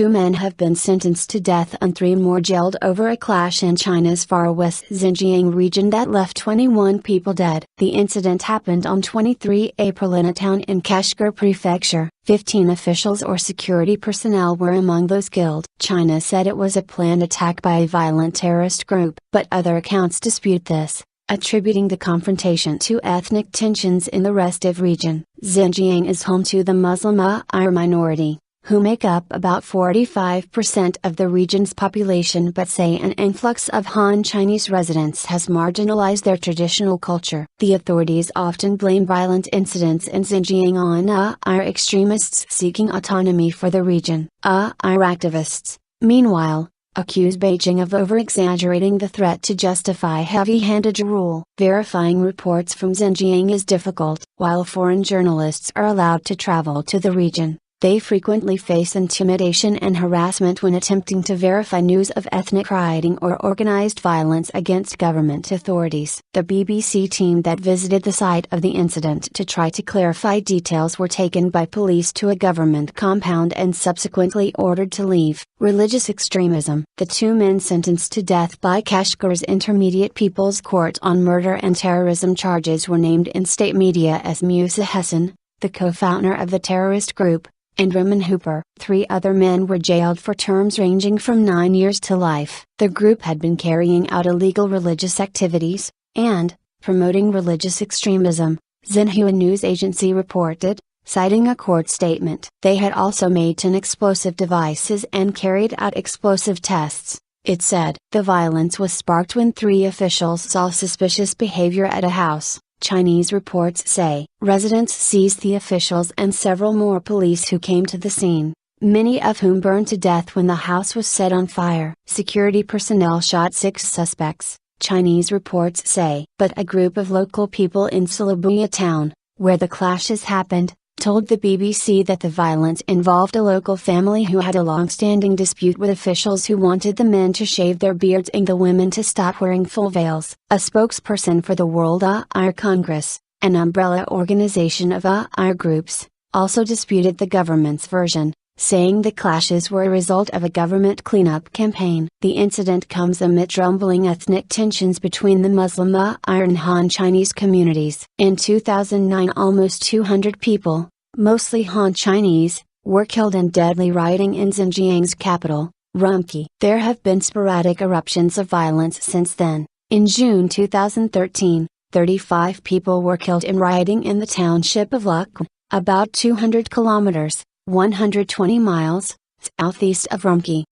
2 men have been sentenced to death and 3 more jailed over a clash in China's far west Xinjiang region that left 21 people dead. The incident happened on 23 April in a town in Kashgar prefecture. 15 officials or security personnel were among those killed. China said it was a planned attack by a violent terrorist group, but other accounts dispute this, attributing the confrontation to ethnic tensions in the restive region. Xinjiang is home to the Muslim Uighur minority, who make up about 45% of the region's population, but say an influx of Han Chinese residents has marginalized their traditional culture. The authorities often blame violent incidents in Xinjiang on Uighur extremists seeking autonomy for the region. Uighur activists, meanwhile, accuse Beijing of over-exaggerating the threat to justify heavy-handed rule. Verifying reports from Xinjiang is difficult. While foreign journalists are allowed to travel to the region, they frequently face intimidation and harassment when attempting to verify news of ethnic rioting or organized violence against government authorities. The BBC team that visited the site of the incident to try to clarify details were taken by police to a government compound and subsequently ordered to leave. Religious extremism. The 2 men sentenced to death by Kashgar's Intermediate People's Court on murder and terrorism charges were named in state media as Musa Hassan, the co-founder of the terrorist group, and Raman Hooper. 3 other men were jailed for terms ranging from 9 years to life. The group had been carrying out illegal religious activities, and promoting religious extremism, Xinhua news agency reported, citing a court statement. They had also made 10 explosive devices and carried out explosive tests, it said. The violence was sparked when 3 officials saw suspicious behavior at a house, Chinese reports say. Residents seized the officials and several more police who came to the scene, many of whom burned to death when the house was set on fire. Security personnel shot 6 suspects, Chinese reports say. But a group of local people in Silabuya town, where the clashes happened, told the BBC that the violence involved a local family who had a long-standing dispute with officials who wanted the men to shave their beards and the women to stop wearing full veils. A spokesperson for the World Uighur Congress, an umbrella organization of Uighur groups, also disputed the government's version, saying the clashes were a result of a government cleanup campaign. The incident comes amid rumbling ethnic tensions between the Muslim Uighur and Han Chinese communities. In 2009, almost 200 people, mostly Han Chinese, were killed in deadly rioting in Xinjiang's capital, Urumqi. There have been sporadic eruptions of violence since then. In June 2013, 35 people were killed in rioting in the township of Luk, about 200 kilometers, 120 miles, southeast of Urumqi.